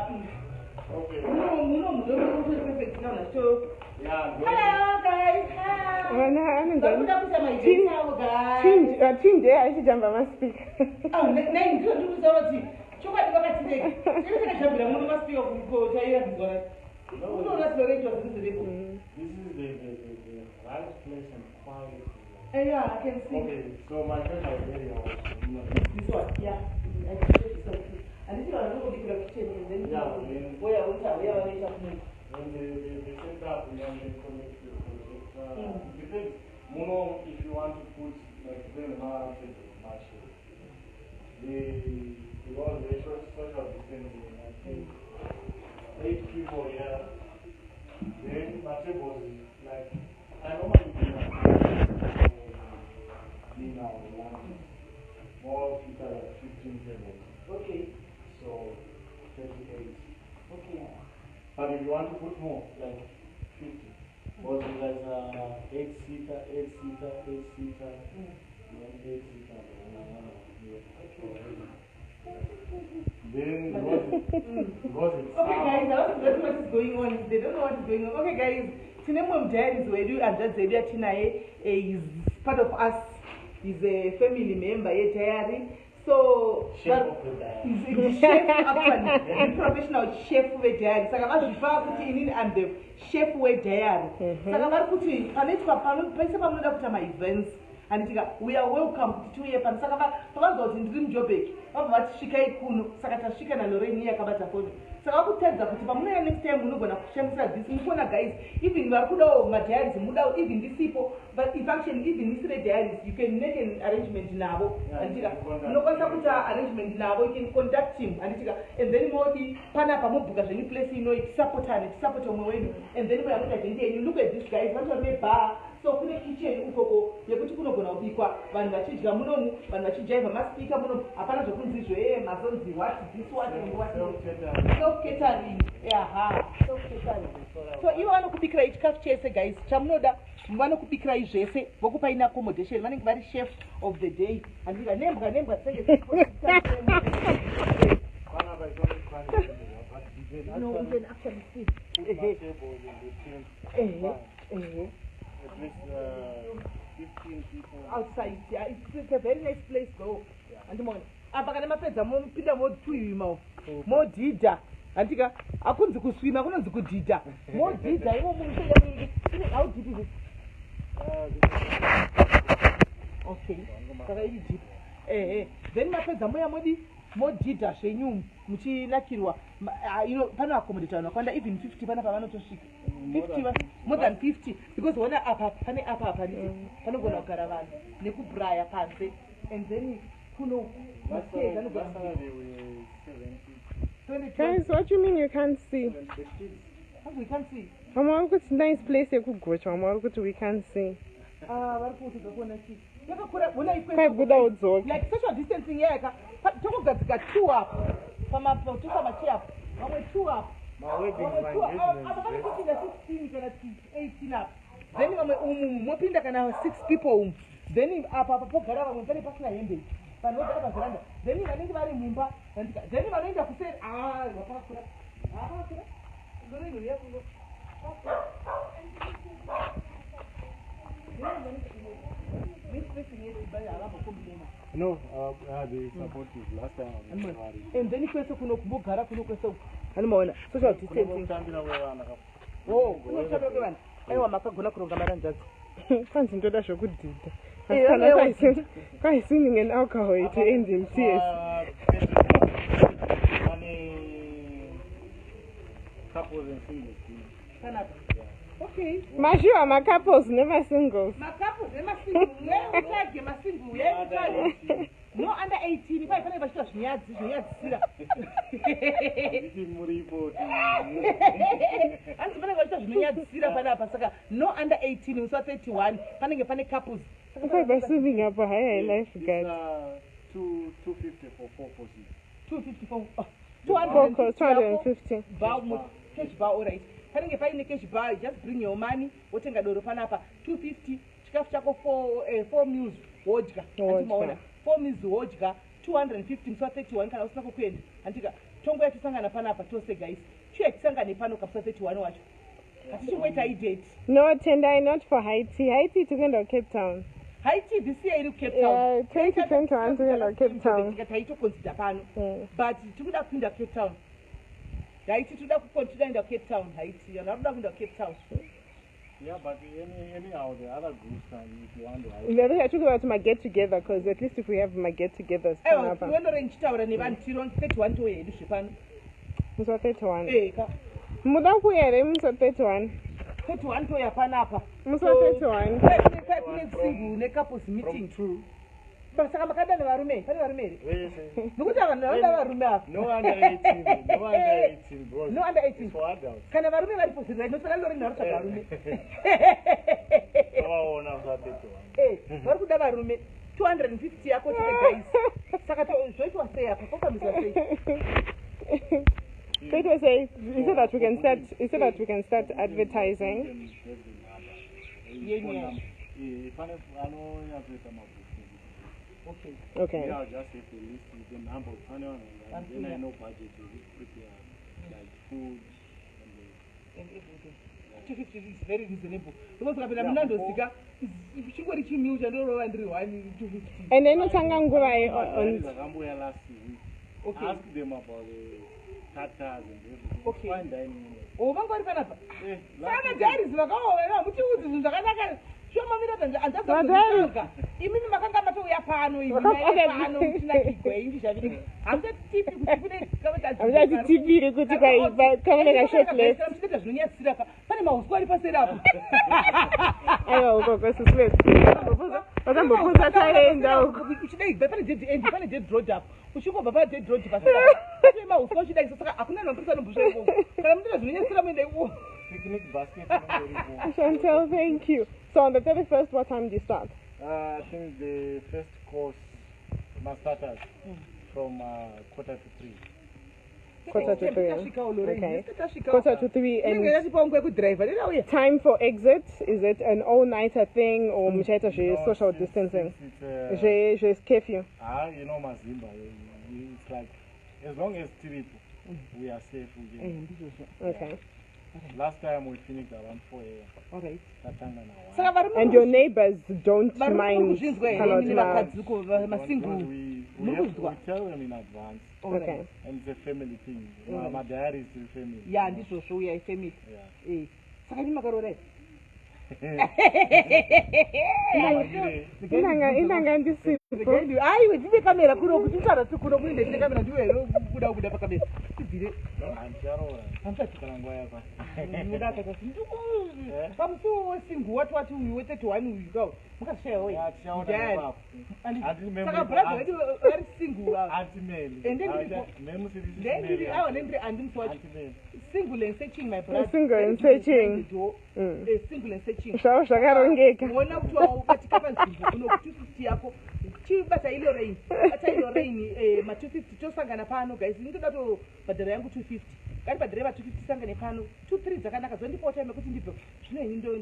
Okay. Yeah. Hello guys. Team day, I should jump on my speaker. Oh, name good authority. Chocolate got today. You must be of go to you. No, that's the radio. This is the right place and quiet. Yeah, I can see. Okay, so my friend is very This one, yeah. I can see so. And this is a little bit of kitchen and then where we are when they set up and then they connect to it. Depends. Mono, if you want to put like them around the machine, the all the social distancing, I think 8 people here. Then my table is like I normally do now more people like 15 tables. Okay. So 38. Okay. But if you want to put more, like 50, because there's 8-seater, 8-seater, 8-seater, then 8-seater. Then because it's okay guys, that's what is going on. They don't know what is going on. Okay guys, Tinemum Dad is where you and just Xavier Chinae is part of us. He's a family member, a diary. So chef of the diary. He's the chef actually, the professional chef of a diary. So I'm the chef of a diary. So I'm my events. And we are welcome to you. And Sakaba, Papa in Dream Jobek, of what Shikai Kuno, Sakata Shikan and Lorena Kabata. So I would tell the Pamuna next time we're going to share this Mukona guys, even Makudo, Materials, Muda, even these people, but if actually even these diaries, you can make an arrangement in Nabo, and no arrangement in Nabo, you can contact him, and then more the Panapamu, because any place you know it's support and it's support on way, and then we are looking at it, and you look at this guy, what are they bar? So kune kitchen ukoko yekuti kunogona kubikwa vanhu vachidya munomu vanhu vachijaivha maspika munomu hapana zvokunzizve mazonzi what this what and what self catering self catering so ivo vanokubikirai chikafu chese guys chamunoda vanokubikirai zvese vokupai neaccommodation vanenge vari chef of the day andika nembwa senge no we can actually see at least 15 people outside. Yeah, it's a very nice place though. And more. Apakana mapedza mopinda motuima modhidha andika akunzi kuswima kunonzi kudhidha modhidha ivo munhu how deep is it? Okay saka iri deep then mapedza moya modhidha zvenyu muchinakirwa pano accommodate vanhu vakawanda even 50 panapa vanotosvika 50 more than 50 because wona apa pane apa panogona kugara vanhu nekubraya panze and then kuno guys, what do you mean you can't see? We can't see. Mama, it's a nice place you could go to. Mama, we can't see. Like social distancing here, talk got 2 up. From up to some up. 2 up. my wedding is 18 up. Then mopinda kana 6 people. Then apa pogara vamwe pane pasina hembe. Panogara paziranda. Then vanenge vari mumba. Then vanoenda kuseri vakakura. Vakakura. Ndorino yakuno. no, the supportive last time. And then kwese kuno kubogara kuno kwese anomaona social distancing. Oh, kunoshanda kwevana. Aiwa makagona kuronga maranjadzi. Kwanzi ndoda zvokudhidha. Quite swimming in alcohol to end in tears. Couples and singles. Okay. My couples, never singles. My couples, never singles. My single. No under 18. If I find a church, yeah. No under 18, so 31. Panning couples. Okay, swimming up a higher life, guys. 250 for 4 persons. 250 for 250. Cash bar, all right. Panning if I in the cash bar, just bring your money. What can I do? 250. Chikafu chako 4 meals. Wojka. 4 meals wojka. 250 so 31 kana usina kukwenda. Antika tongo yatisangana panapa tose guys chiye tisangane pano kapsa 31 wacho hatichimboita idate No, Tendai, not for Haiti. Haiti together Cape Town. Haiti this year iri Cape Yeah, Town 2021 together Cape Town. taitoconsider pano but tikuda kupinda Cape Town Haiti tikuda kuconsider Cape Town Haiti and akuda kupinda Cape Town. Yeah, but anyhow, the other groups can, if you want to. The other I talk about my get together because at least if we have my get togethers. Tiwenorenchitaura nevanhu tiro 31 toyedu zvepano. Musa 31. Eka. Muda kuyere musa 31. 31 toya panapa. Musa 31. Kune single necouples meeting. Saka makadana varume, pane varume here. Nokuti vanhu vanoda varume apa. No under 18, no under 18 bro. No under 18. For adults. Kana varume varipo zvirai nosana lori narutsvaga varume. Vaona usapetwa. Vari kuda varume 250 yako chete guys. Saka zvoitwa sei apa? Fokamisa sei? So it was a, you said that we can start advertising. Okay. Yeah, I'll just have to list the number of panel and then I know budget to prepare like food and everything. 250 is very reasonable. Because kapena munandosika chingori chimiu chandorova ndiri 1 250. And then Tangangura on last week. Okay. Ask them about the tatas and everything. Okay. Fine dining. Oh, vangori panapa. Sana jari zvakaona muchiudzi zvinhu zvakanaka. Shoma andazoka. Imini makanga matouya pano ivi pano muchina kigwe inji zvaviri. Hamutatipi kuti kune hamutatipi kuti kamene kashotless. Muchita zvinonyasira pa. Pane mahuswa ari paseri apo. Aiwa ukoko suswet. Wakambofunza taenda uko. Uchidai pane dead road apo. Uchingobva pa dead road paseri apo. Pane mahuswa uchidai saka hakuna nombrisa nombusha ipo. Kana muchita zvinonyasira muenda ipo. Picnic basket. Chantel, thank you. So on the 31st, what time do you start? I think the first course must start at from 2:45. 2:45. Okay. 2:45 and time for exit, is it an all-nighter thing or social distancing? It's curfew. You know Mazimba, it's like as long as 3 people, we are safe. Okay. Last time we finished around 4 a.m. Okay. And your neighbors don't mind. We tell them in advance. Okay. And it's a family thing. My diary is still family. Yeah, and this was we are family. Yeah. Ai wetine kamera kuno kuti utara tukuno kuinde tine kamera ndiwe kuda kuda pakamera tibvire anchatikana nguva yapa mudaka kuti pamusuwo wesingu wati uyu we31 uyu kawo mukashaya hoye saka brother wedu ari single andimswachi single and searching my brother single and searching single and searching zvakarongeka uona kuti ukatika panzvimbo kuno kuti 250 yako chibata ilo rain ma250 tosangana pano guys ndinoda to bhadhara yangu 250 kari padhireva 250 sangane pano 2-3 dzakanaka zondipawo time yekuti ndibve zvino ini ndo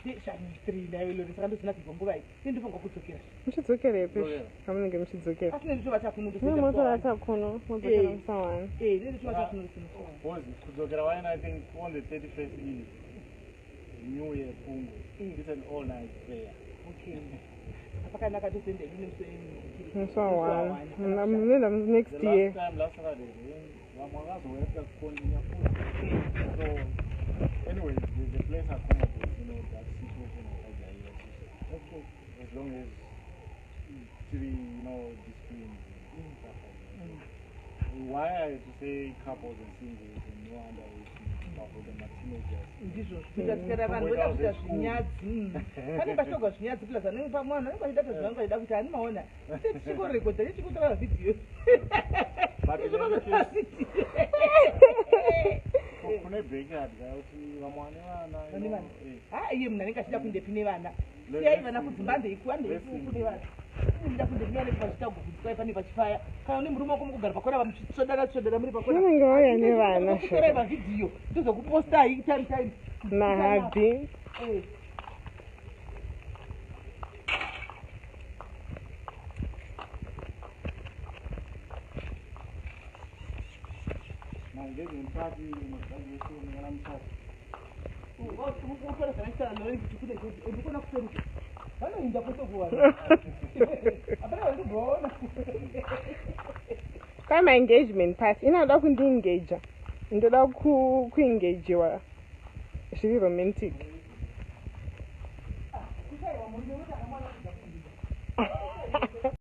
ndeshani 3 nayo ilo saka ndozina kubva nguva iyi ndindifunga kudzokera muchidzokera ipi kamunenge muchidzokera asi nditova takuno ndimotora takuno modzokera musawani nditova takuno kudzokera wine I think on the 31st eve new year pungu it's an all night prayer. Okay. Pakanaka to send next year. Last Saturday, so anyway, the place accommodates, that situation of the year. Okay. As long as discipline and stuff like that. Why I say couples and singles and no under 18 couples and teenagers? Ndizvo tikatikara vanhu voda kuita zvinyadzi pane pashogwa zvinyadzi plus anenge pamwana anenge achida zvinhu aida kuti animaona tichikorekodha tichikutora vhidhiyo kune backyard kuti vamwe vane vana iye munhu anenge achida kundepi nevana siyai vana kudzimba ndeikuwa ndeikune vana ndida kundepinyane pachitagwa kudzwai pane pachifaya kana une murume wako mukugara pakona vamuchisodana muri pakona unenge wauya nevana kutorai mavhidhiyo tozokupostai time nahabi engagement party magraduation ngalamthatha ukhona kanisa lo ngikuthi ubukona kusebenza bana inda kusokuwana abana ngibona kama engagement party inoda kundiengage ndoda kuengagewa shiri romantic